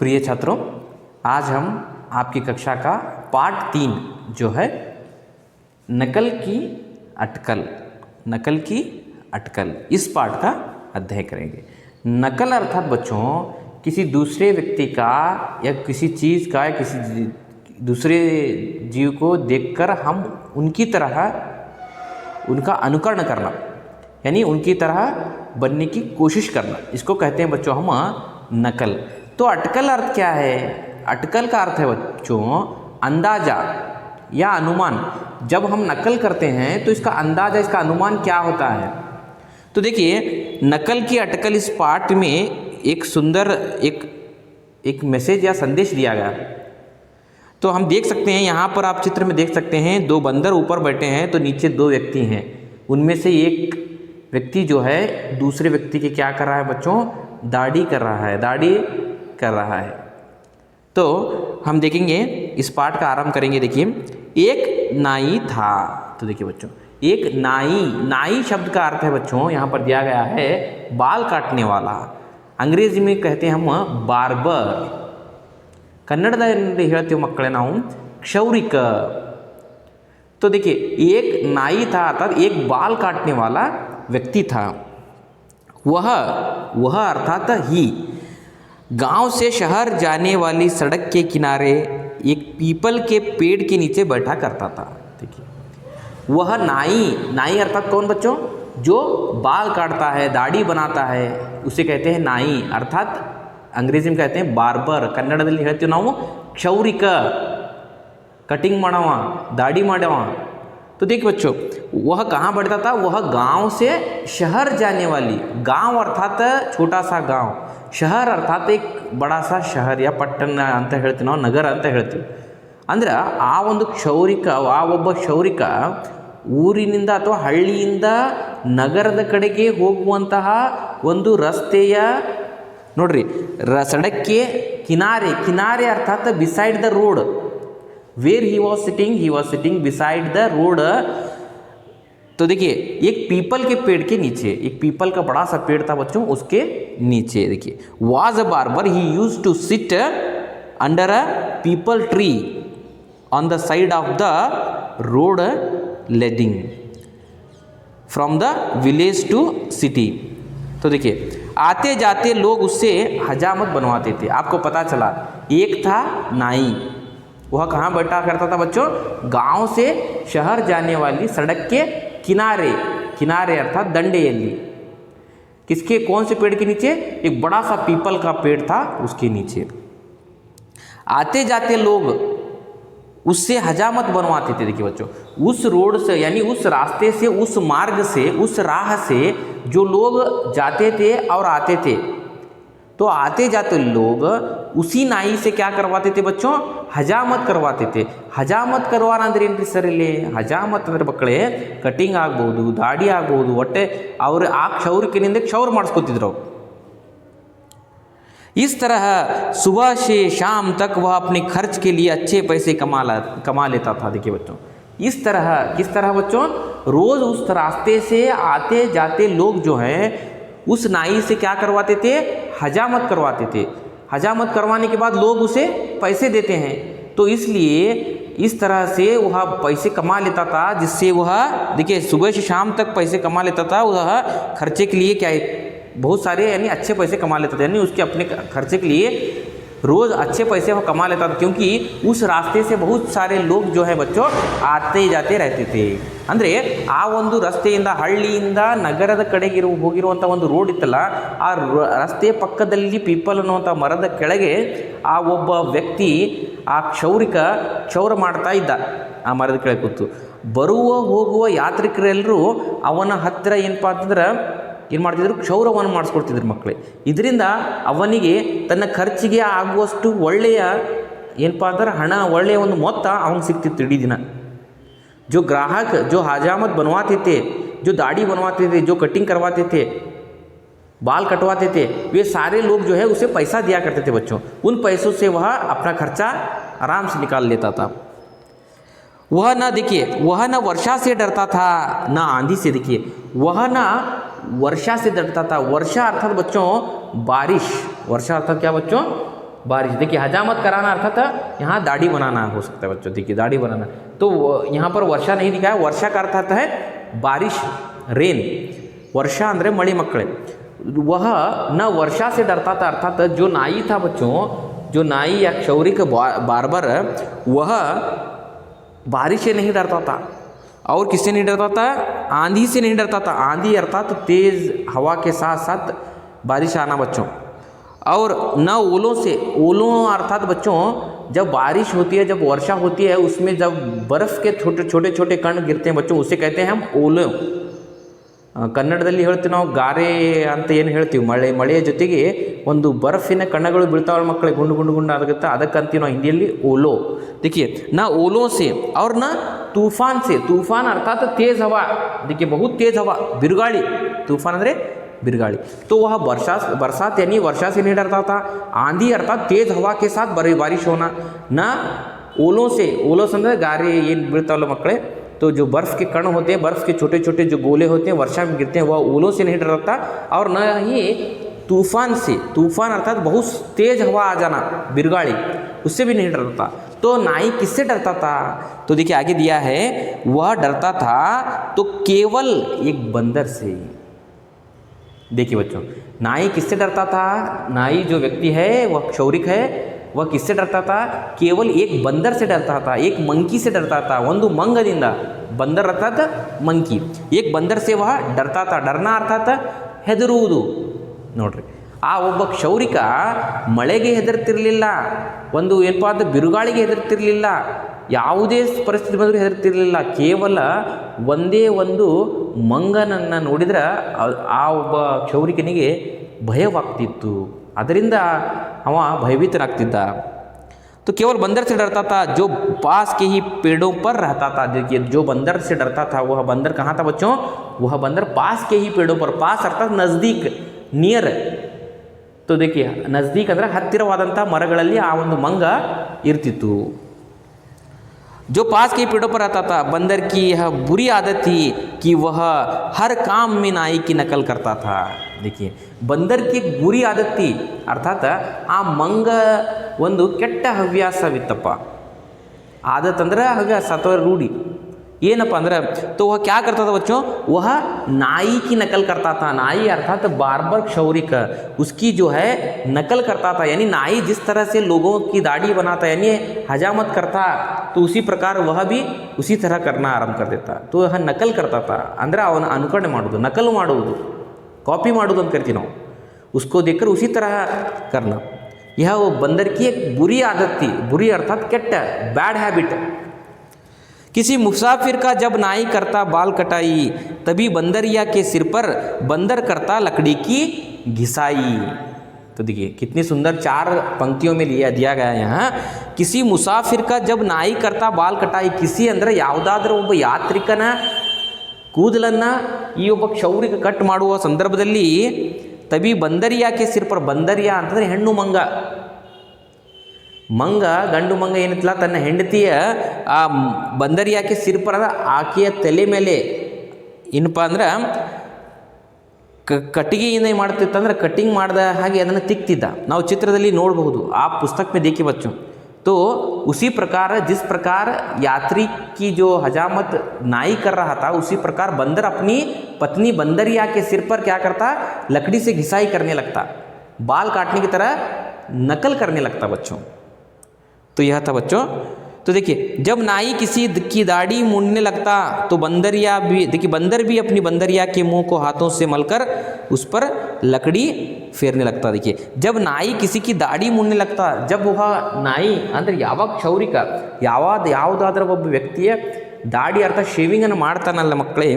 प्रिय छात्रों, आज हम आपकी कक्षा का पार्ट 3 जो है नकल की अटकल इस पाठ का अध्ययन करेंगे। नकल अर्थात बच्चों किसी दूसरे व्यक्ति का या किसी चीज़ का या किसी दूसरे जीव को देखकर हम उनकी तरह उनका अनुकरण करना, यानी उनकी तरह बनने की कोशिश करना, इसको कहते हैं बच्चों हम नकल। तो अटकल अर्थ क्या है? अटकल का अर्थ है बच्चों अंदाजा या अनुमान। जब हम नकल करते हैं तो इसका अंदाजा, इसका अनुमान क्या होता है? तो देखिए, नकल की अटकल इस पाठ में एक सुंदर एक मैसेज या संदेश दिया गया। तो हम देख सकते हैं, यहाँ पर आप चित्र में देख सकते हैं, दो बंदर ऊपर बैठे हैं तो नीचे दो व्यक्ति हैं। उनमें से एक व्यक्ति जो है दूसरे व्यक्ति की क्या कर रहा है बच्चों? दाढ़ी कर रहा है। तो हम देखेंगे, इस पाठ का आरंभ करेंगे। देखिए, एक नाई था। तो देखिए बच्चों, एक नाई शब्द का अर्थ है बच्चों यहाँ पर दिया गया है बाल काटने वाला। अंग्रेजी में कहते हैं हम बार्बर। कन्नड़ದಲ್ಲಿ ಹೇಳ್ತೀವಿ ಮಕ್ಕಳೇ ನಾವು ಕ್ಷೌರಿಕ। तो देखिए, एक नाई था अर्थात एक बाल काटने वाला व्यक्ति था। वह अर्थात ही गांव से शहर जाने वाली सड़क के किनारे एक पीपल के पेड़ के नीचे बैठा करता था। देखिए, वह नाई अर्थात कौन बच्चों? जो बाल काटता है, दाढ़ी बनाता है, उसे कहते हैं नाई, अर्थात अंग्रेजी में कहते हैं बार्बर। कन्नड़ದಲ್ಲಿ ಹೇಳ್ತೀವಿ ನಾವು ಕ್ಷೌರಿಕ, कटिंग ಮಾಡವ, दाढ़ी ಮಾಡವ। तो देखिए बच्चों, वह कहाँ बैठता था? वह गांव से शहर जाने वाली, गांव अर्थात छोटा सा गांव, शहर अर्थात एक बड़ा सा शहर या पಟ್ಟಣ ಅಂತ ಹೇಳ್ತೀವಿ ನಾವು, ನಗರ ಅಂತ ಹೇಳ್ತೀವಿ। ಅಂದರೆ ಆ ಒಂದು ಕ್ಷೌರಿಕ, ಆ ಒಬ್ಬ ಕ್ಷೌರಿಕ ಊರಿನಿಂದ ಅಥವಾ ಹಳ್ಳಿಯಿಂದ ನಗರದ ಕಡೆಗೆ ಹೋಗುವಂತಹ ಒಂದು ರಸ್ತೆಯ ನೋಡ್ರಿ, सड़क किनारे अर्थात beside the road, where he was sitting beside the road. तो देखिए, एक पीपल के पेड़ के नीचे, एक पीपल का बड़ा सा पेड़ था बच्चों, उसके नीचे देखिए, was a barber, he use to sit under a peepal tree on the side of the road leading from the village to city. तो देखिए, आते जाते लोग उससे हजामत बनवाते थे। आपको पता चला, एक था नाई, वह कहाँ बैठा करता था बच्चों? गांव से शहर जाने वाली सड़क के किनारे अर्थात दंडेयल्ली। किसके, कौन से पेड़ के नीचे? एक बड़ा सा पीपल का पेड़ था, उसके नीचे। आते जाते लोग उससे हजामत बनवाते थे। देखिए बच्चों, उस रोड से, यानी उस रास्ते से, उस मार्ग से, उस राह से जो लोग जाते थे और आते थे, तो आते जाते लोग उसी नाई से क्या करवाते थे बच्चों? हजामत करवाते थे। हजामत करवाना ಅಂದ್ರೆ ಏನ್ರಿ ಸರ್? ಇಲ್ಲಿ ಹಜಾಮತ್ ಅಂದ್ರೆ ಮಕ್ಕಳೇ ಕಟಿಂಗ್ ಆಗ್ಬೋದು, ದಾಡಿ ಆಗ್ಬೋದು, ಹೊಟ್ಟೆ ಅವರು ಆ ಕ್ಷೌರಿಕನಿಂದ ಕ್ಷೌರ ಮಾಡಿಸ್ಕೊತಿದ್ರು। इस तरह सुबह से शाम तक वह अपने खर्च के लिए अच्छे पैसे कमा लेता था। देखिए बच्चों, किस तरह बच्चों? रोज़ उस रास्ते से आते जाते लोग जो हैं उस नाई से क्या करवाते थे? हजामत करवाते थे। हजामत करवाने के बाद लोग उसे पैसे देते हैं, तो इसलिए इस तरह से वह पैसे कमा लेता था, जिससे वह देखिए सुबह से शाम तक पैसे कमा लेता था। वह खर्चे के लिए क्या बहुत सारे, यानी अच्छे पैसे कमा लेता था, यानी उसके अपने खर्चे के लिए रोज़ अच्छे पैसे वो कमा लेता था, क्योंकि उस रास्ते से बहुत सारे लोग जो है बच्चों आते जाते रहते थे। ಅಂದರೆ ಆ ಒಂದು ರಸ್ತೆಯಿಂದ, ಹಳ್ಳಿಯಿಂದ ನಗರದ ಕಡೆಗೆ ಹೋಗಿರುವಂಥ ಒಂದು ರೋಡ್ ಇತ್ತಲ್ಲ, ಆ ರಸ್ತೆಯ ಪಕ್ಕದಲ್ಲಿ ಪೀಪಲ್ ಅನ್ನುವಂಥ ಮರದ ಕೆಳಗೆ ಆ ಒಬ್ಬ ವ್ಯಕ್ತಿ, ಆ ಕ್ಷೌರ ಮಾಡ್ತಾ ಇದ್ದ ಆ ಮರದ ಕೆಳಗೆ ಕೂತು। ಬರುವ ಹೋಗುವ ಯಾತ್ರಿಕರೆಲ್ಲರೂ ಅವನ ಹತ್ತಿರ ಏನಪ್ಪ ಅಂತಂದ್ರೆ ಏನು ಮಾಡ್ತಿದ್ರು? ಕ್ಷೌರವನ್ನು ಮಾಡಿಸ್ಕೊಡ್ತಿದ್ರು ಮಕ್ಕಳೇ। ಇದರಿಂದ ಅವನಿಗೆ ತನ್ನ ಖರ್ಚಿಗೆ ಆಗುವಷ್ಟು ಒಳ್ಳೆಯ ಏನಪ್ಪ ಅಂದ್ರೆ ಹಣ, ಒಳ್ಳೆಯ ಒಂದು ಮೊತ್ತ ಅವನಿಗೆ ಸಿಗ್ತಿತ್ತು ಇಡೀ ದಿನ। जो ग्राहक जो हजामत बनवाते थे, जो दाढ़ी बनवाते थे, जो कटिंग करवाते थे, बाल कटवाते थे, वे सारे लोग जो है उसे पैसा दिया करते थे बच्चों। उन पैसों से वह अपना खर्चा आराम से निकाल लेता था। वह न वर्षा से डरता था, न आंधी से। देखिए, वह न वर्षा से डरता था। वर्षा अर्थात बच्चों बारिश, वर्षा अर्थात क्या बच्चों? बारिश। देखिए हजामत कराना अर्थात यहाँ दाढ़ी बनाना हो सकता है बच्चों, देखिए दाढ़ी बनाना। तो यहाँ पर वर्षा नहीं दिखाया, वर्षा का अर्थ है बारिश, रेन। वर्षा ಅಂದರೆ ಮಳೆ ಮಕ್ಕಳೇ। वह न वर्षा से डरता था, अर्थात जो नाई था बच्चों, जो नाई या क्षौरिक बार्बर, वह बारिश से नहीं डरता था। और किससे नहीं डरता था? आंधी से नहीं डरता था। आंधी अर्थात तेज़ हवा के साथ साथ बारिश आना बच्चों। और न ओलों से, ओलों अर्थात बच्चों जब बारिश होती है, जब वर्षा होती है, उसमें जब बर्फ़ के छोटे छोटे कण गिरते हैं बच्चों, उसे कहते हैं हम ओले। ಕನ್ನಡದಲ್ಲಿ ಹೇಳ್ತೀವಿ ನಾವು ಗಾರೆ ಅಂತ ಏನು ಹೇಳ್ತೀವಿ, ಮಳೆಯ ಜೊತೆಗೆ ಒಂದು ಬರ್ಫಿನ ಕಣಗಳು ಬೀಳ್ತಾವಳ ಮಕ್ಕಳಿಗೆ, ಗುಂಡು ಗುಂಡು ಗುಂಡು ಆಗುತ್ತೆ, ಅದಕ್ಕಂತೀವಿ ನಾವು ಹಿಂದಿಯಲ್ಲಿ ಓಲೋ। देखिए ना ओलों से और ना तूफान से। तूफान अर्थात तेज़ हवा, देखिए बहुत तेज़ हवा, बिरगाड़ी। तूफान ಅಂದರೆ बिरगाड़ी। तो वह बरसात यानी वर्षा से नहीं डरता था। आंधी अर्थात तेज़ हवा के साथ बारिश होना। ना ओलों से, ओलों से ಅಂದರೆ ಗಾರೆ ಏನು ಬೀಳ್ತಾವಲ್ಲ ಮಕ್ಕಳೇ, तो जो बर्फ़ के कण होते हैं, बर्फ़ के छोटे छोटे जो गोले होते हैं, वर्षा में गिरते हैं, वह ओलों से नहीं डरता। और न ही तूफ़ान से। तूफ़ान अर्थात बहुत तेज़ हवा आ जाना, बिरगाड़ी, उससे भी नहीं डरता। तो नाई किससे डरता था? तो देखिए आगे दिया है, वह डरता था तो केवल एक बंदर से। देखिए बच्चों, नाई किससे डरता था? नाई जो व्यक्ति है वह क्षौरिक है, वह किससे डरता था? केवल एक बंदर से डरता था, एक मंकी से डरता था। ಒಂದು ಮಂಗದಿಂದ, बंदर अर्थात मंकी, एक बंदर से वह डरता था। डरना अर्थात ಹೆದರುವುದು ನೋಡ್ರಿ। ಆ ಒಬ್ಬ ಕ್ಷೌರಿಕ ಮಳೆಗೆ ಹೆದರ್ತಿರಲಿಲ್ಲ, ಒಂದು ಏನಪ್ಪ ಅಂತ ಬಿರುಗಾಳಿಗೆ ಹೆದರ್ತಿರಲಿಲ್ಲ, ಯಾವುದೇ ಪರಿಸ್ಥಿತಿ ಬಂದರೂ ಹೆದರ್ತಿರಲಿಲ್ಲ। ಕೇವಲ ಒಂದೇ ಒಂದು ಮಂಗನನ್ನು ನೋಡಿದ್ರೆ ಆ ಒಬ್ಬ ಕ್ಷೌರಿಕನಿಗೆ ಭಯವಾಗ್ತಿತ್ತು, ಅದರಿಂದ ಅವ ಭಯಭೀತನಾಗ್ತಿದ್ದ। तो केवल बंदर से डरता था जो पास के ही पेड़ों पर रहता था। देखिए जो बंदर से डरता था, वह बंदर कहाँ था बच्चों? वह बंदर पास के ही पेड़ों पर, पास अर्थात नज़दीक, नियर। तो देखिए नज़दीक ಅಂದರೆ ಹತ್ತಿರವಾದಂಥ ಮರಗಳಲ್ಲಿ ಆ ಒಂದು ಮಂಗ ಇರ್ತಿತ್ತು। जो पास के पेड़ों पर रहता था। बंदर की यह बुरी आदत थी कि वह हर काम में नाई की नकल करता था। देखिए बंदर की एक बुरी आदत थी, अर्थात आ मंग ಒಂದು ಕೆಟ್ಟ ಹವ್ಯಾಸವಿತ್ತಪ್ಪ। आदत ಅಂದರೆ ಹವ್ಯಾಸ ಅಥವಾ ರೂಢಿ, ಏನಪ್ಪ ಅಂದ್ರೆ, तो वह क्या करता था बच्चों? वह नाई की नकल करता था। नाई अर्थात बार्बर क्षौरिक, उसकी जो है नकल करता था। यानी नाई जिस तरह से लोगों की दाढ़ी बनाता, यानी हजामत करता, तो उसी प्रकार वह भी उसी तरह करना आरंभ कर देता। तो वह नकल करता था ಅಂದರೆ ಅವನ ಅನುಕರಣೆ ಮಾಡೋದು, ನಕಲು ಮಾಡುವುದು, ಕಾಪಿ ಮಾಡೋದು ಅಂತ ಕರಿತೀವಿ ನಾವು। उसको देखकर उसी तरह करना, यह वो बंदर की एक बुरी आदत थी। बुरी अर्थात ಕೆಟ್ಟ, बैड हैबिट। किसी मुसाफिर का जब नाई करता बाल कटाई, तभी बंदरिया के सिर पर बंदर करता लकड़ी की घिसाई। तो देखिए कितनी सुंदर 4 पंक्तियों में दिया गया है यहाँ। किसी मुसाफिर का जब नाई करता बाल कटाई, किसी ಅಂದರೆ ಯಾವುದಾದರೂ ಒಬ್ಬ ಯಾತ್ರಿಕನ ಕೂದಲನ್ನು ಈ ಒಬ್ಬ ಕ್ಷೌರಿಕ ಕಟ್ ಮಾಡುವ ಸಂದರ್ಭದಲ್ಲಿ, ತಬಿ ಬಂದರಿಯಾಕೆ ಸಿರ್ ಪರ್, ಬಂದರಿಯಾ ಅಂತಂದರೆ ಹೆಣ್ಣು ಮಂಗ, ಮಂಗ ಗಂಡು ಮಂಗ ಏನಿತ್ತಲ್ಲ ತನ್ನ ಹೆಂಡತಿಯ ಆ ಬಂದರಿಯಾಕೆ ಸಿರ್ಪರದ ಆಕೆಯ ತಲೆ ಮೇಲೆ ಏನಪ್ಪ ಅಂದ್ರೆ ಕಟ್ಟಿಗೆಯಿಂದ ಮಾಡ್ತಿತ್ತಂದ್ರೆ ಕಟ್ಟಿಂಗ್ ಮಾಡಿದ ಹಾಗೆ ಅದನ್ನು ತಿಕ್ತಿದ್ದ, ನಾವು ಚಿತ್ರದಲ್ಲಿ ನೋಡಬಹುದು। ಆ ಪುಸ್ತಕ में देखिए बच्चों, तो उसी प्रकार जिस प्रकार यात्री की जो हजामत नाई कर रहा था, उसी प्रकार बंदर अपनी पत्नी बंदरिया के सिर पर क्या करता? लकड़ी से घिसाई करने लगता, बाल काटने की तरह नकल करने लगता बच्चों। तो यह था बच्चों। तो देखिए जब नाई किसी की दाढ़ी मूंढने लगता, तो बंदरिया भी, देखिए बंदर भी अपनी बंदरिया के मुंह को हाथों से मलकर उस पर लकड़ी फेरने लगता। देखिए जब नाई किसी की दाढ़ी मूंढने लगता, जब वह नाई ಅಂದರೆ ಯಾವಾಗ ಕ್ಷೌರಿಕ ಯಾವುದಾದ್ರೂ ಒಬ್ಬ ವ್ಯಕ್ತಿಯ दाढ़ी अर्थात शेविंगನ್ನು ಮಾಡ್ತಾನಲ್ಲ ಮಕ್ಕಳೇ,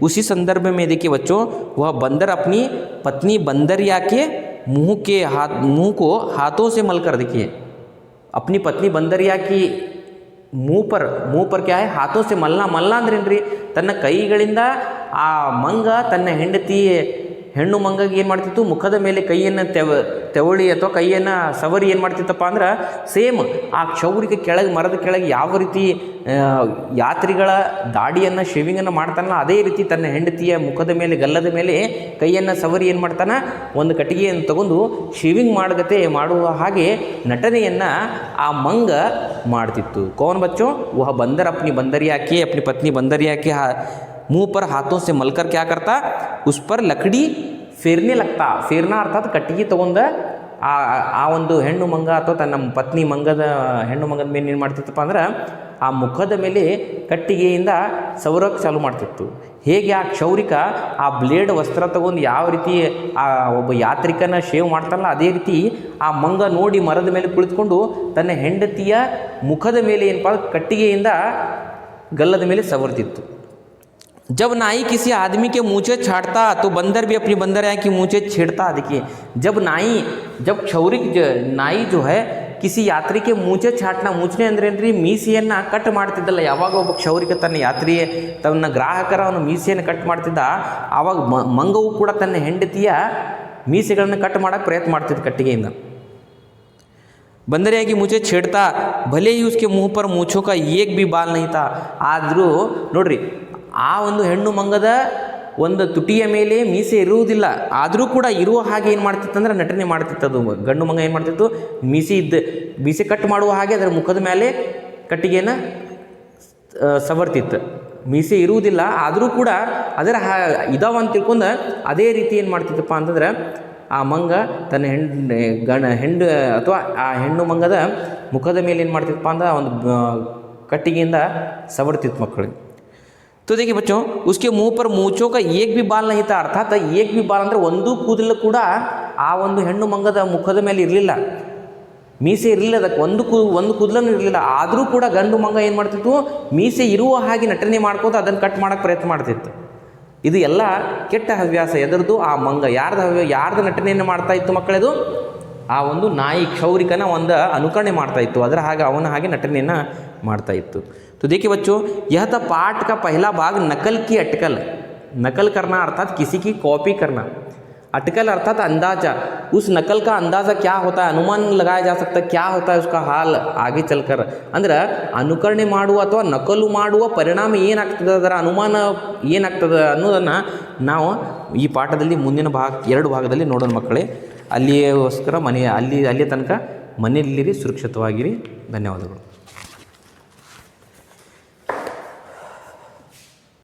उसी संदर्भ में देखिए बच्चों, वह बंदर अपनी पत्नी बंदरिया के मुंह को हाथों से मलकर, देखिए अपनी पत्नी बंदरिया की मुंह पर क्या है? हाथों से मलना। मलना ಅಂದ್ರೇನ್ರಿ? ತನ್ನ ಕೈಗಳಿಂದ ಆ ಮಂಗ ತನ್ನ ಹೆಣ್ಣು ಮಂಗಗೆ ಏನು ಮಾಡ್ತಿತ್ತು, ಮುಖದ ಮೇಲೆ ಕೈಯನ್ನು ತೆವಳಿ ಅಥವಾ ಕೈಯನ್ನು ಸವರಿ ಏನು ಮಾಡ್ತಿತ್ತಪ್ಪ ಅಂದ್ರೆ ಸೇಮ್ ಆ ಕ್ಷೌರಿಕ ಕೆಳಗೆ, ಮರದ ಕೆಳಗೆ ಯಾವ ರೀತಿ ಯಾತ್ರಿಗಳ ದಾಡಿಯನ್ನು ಶೇವಿಂಗನ್ನು ಮಾಡ್ತಾನಲ್ಲ ಅದೇ ರೀತಿ ತನ್ನ ಹೆಂಡತಿಯ ಮುಖದ ಮೇಲೆ, ಗಲ್ಲದ ಮೇಲೆ ಕೈಯನ್ನು ಸವರಿ ಏನು ಮಾಡ್ತಾನೆ, ಒಂದು ಕಟ್ಟಿಗೆಯನ್ನು ತಗೊಂಡು ಶೇವಿಂಗ್ ಮಾಡುವ ಹಾಗೆ ನಟನೆಯನ್ನು ಆ ಮಂಗ ಮಾಡ್ತಿತ್ತು. कौन बच्चों? वह बंदर अपनी बंदरिया के, अपनी पत्नी बंदरिया के मुंह पर हाथों से मलकर क्या करता, उस पर लकड़ी फेरने लगता. फेरना अर्थात कಟ್ಟಿಗೆ ತಗೊಂಡ ಆ ಒಂದು ಹೆಣ್ಣು ಮಂಗ ಅಥವಾ ತನ್ನ ಪತ್ನಿ ಹೆಣ್ಣು ಮಂಗದ ಮೇಲೆ ಏನು ಮಾಡ್ತಿತ್ತಪ್ಪ ಅಂದ್ರೆ ಆ ಮುಖದ ಮೇಲೆ ಕಟ್ಟಿಗೆಯಿಂದ ಸವರಕ್ಕೆ ಚಾಲು ಮಾಡ್ತಿತ್ತು. ಹೇಗೆ ಆ ಕ್ಷೌರಿಕ ಆ ಬ್ಲೇಡ್ ವಸ್ತ್ರ ತಗೊಂಡು ಯಾವ ರೀತಿ ಆ ಒಬ್ಬ ಯಾತ್ರಿಕನ ಶೇವ್ ಮಾಡ್ತಾರಲ್ಲ ಅದೇ ರೀತಿ ಆ ಮಂಗ ನೋಡಿ ಮರದ ಮೇಲೆ ಕುಳಿತುಕೊಂಡು ತನ್ನ ಹೆಂಡತಿಯ ಮುಖದ ಮೇಲೆ ಏನಪ್ಪ ಕಟ್ಟಿಗೆಯಿಂದ ಗಲ್ಲದ ಮೇಲೆ ಸವರ್ತಿತ್ತು. जब नाई किसी आदमी के मूँछे छाटता तो बंदर भी अपनी बंदरिया की मूँछे छेड़ता. देखिए जब क्षौरिक नाई जो है ಕಿಸಿ ಯಾತ್ರಿಕೆ ಮೂಚೆ ಚಾಟ್ನ, ಮೂಚನೆ ಅಂದ್ರೆ ಏನ್ರಿ, ಮೀಸೆಯನ್ನು ಕಟ್ ಮಾಡ್ತಿದ್ದಲ್ಲ. ಯಾವಾಗ ಒಬ್ಬ ಕ್ಷೌರಿಕ ತನ್ನ ಗ್ರಾಹಕರ ಅವನು ಮೀಸೆಯನ್ನು ಕಟ್ ಮಾಡ್ತಿದ್ದ, ಆವಾಗ ಮಂಗವು ಕೂಡ ತನ್ನ ಹೆಂಡತಿಯ ಮೀಸೆಗಳನ್ನು ಕಟ್ ಮಾಡೋಕ್ಕೆ ಪ್ರಯತ್ನ ಮಾಡ್ತಿದ್ದ ಕಟ್ಟಿಗೆಯಿಂದ. बंदरिया की मुझे छेड़ता भले ही उसके मुंह पर मूछों का एक भी बाल नहीं था. ಆದರೂ ನೋಡ್ರಿ, ಆ ಒಂದು ಹೆಣ್ಣು ಮಂಗದ ಒಂದು ತುಟಿಯ ಮೇಲೆ ಮೀಸೆ ಇರುವುದಿಲ್ಲ, ಆದರೂ ಕೂಡ ಇರುವ ಹಾಗೆ ಏನು ಮಾಡ್ತಿತ್ತು ಅಂದ್ರೆ ನಟನೆ ಮಾಡ್ತಿತ್ತು. ಅದು ಗಂಡು ಮಂಗ ಏನು ಮಾಡ್ತಿತ್ತು, ಮೀಸೆ ಕಟ್ ಮಾಡುವ ಹಾಗೆ ಅದರ ಮುಖದ ಮೇಲೆ ಕಟ್ಟಿಗೆಯನ್ನು ಸವರ್ತಿತ್ತು. ಮೀಸೆ ಇರುವುದಿಲ್ಲ, ಆದರೂ ಕೂಡ ಅದರ ಇದಾವ ಅಂತ ತಿಳ್ಕೊಂಡು ಅದೇ ರೀತಿ ಏನು ಮಾಡ್ತಿತ್ತಪ್ಪ ಅಂತಂದ್ರೆ ಆ ಮಂಗ ತನ್ನ ಹೆಣ್ಣು ಅಥವಾ ಆ ಹೆಣ್ಣು ಮಂಗದ ಮುಖದ ಮೇಲೆ ಏನು ಮಾಡ್ತಿತ್ತಪ್ಪ ಅಂದ್ರೆ ಒಂದು ಕಟ್ಟಿಗೆಯಿಂದ ಸವರ್ತಿತ್ತು ಮಕ್ಕಳಿಗೆ. तो देखिए बच्चों, उसके मुंह पर मूछों का एक भी बाल नहीं था. अर्थात एक भी बाल ಅಂದರೆ ಒಂದು ಕೂದಲು ಕೂಡ ಆ ಒಂದು ಹೆಣ್ಣು ಮಂಗದ ಮುಖದ ಮೇಲೆ ಇರಲಿಲ್ಲ, ಮೀಸೆ ಇರಲಿಲ್ಲ, ಅದಕ್ಕೆ ಒಂದು ಕೂದಲನ್ನು ಇರಲಿಲ್ಲ. ಆದರೂ ಕೂಡ ಗಂಡು ಮಂಗ ಏನು ಮಾಡ್ತಿತ್ತು, ಮೀಸೆ ಇರುವ ಹಾಗೆ ನಟನೆ ಮಾಡ್ಕೋತ ಅದನ್ನು ಕಟ್ ಮಾಡೋಕ್ಕೆ ಪ್ರಯತ್ನ ಮಾಡ್ತಿತ್ತು. ಇದು ಎಲ್ಲ ಕೆಟ್ಟ ಹವ್ಯಾಸ. ಎದರದು? ಆ ಮಂಗ. ಯಾರ್ದು ನಟನೆಯನ್ನು ಮಾಡ್ತಾ ಇತ್ತು ಮಕ್ಕಳದು? ಆ ಒಂದು ನಾಯಿ ಕ್ಷೌರಿಕನ ಒಂದು ಅನುಕರಣೆ ಮಾಡ್ತಾ ಇತ್ತು, ಅದರ ಹಾಗೆ ಅವನ ಹಾಗೆ ನಟನೆಯನ್ನು ಮಾಡ್ತಾ ಇತ್ತು. तो देखिए बच्चों, यह था पाठ का पहला भाग, नकल की अटकल. नकल करना अर्थात किसी की कॉपी करना. अटकल अर्थात अंदाजा. उस नकल का अंदाज़ा क्या होता है, अनुमान लगाया जा सकता है, क्या होता है उसका हाल आगे चलकर. ಅಂದ್ರೆ ಅನುಕರಣೆ ಮಾಡುವ ಅಥವಾ ನಕಲು ಮಾಡುವ ಪರಿಣಾಮ ಏನಾಗ್ತದೆ, ಅದರ ಅನುಮಾನ ಏನಾಗ್ತದೆ ಅನ್ನೋದನ್ನು ನಾವು ಈ ಪಾಠದಲ್ಲಿ ಮುಂದಿನ ಎರಡು ಭಾಗದಲ್ಲಿ ನೋಡೋಣ ಮಕ್ಕಳೇ. ಅಲ್ಲಿಗೋಸ್ಕರ ಅಲ್ಲಿ ತನಕ ಮನೆಯಲ್ಲಿರಿ, ಸುರಕ್ಷಿತವಾಗಿರಿ. ಧನ್ಯವಾದಗಳು.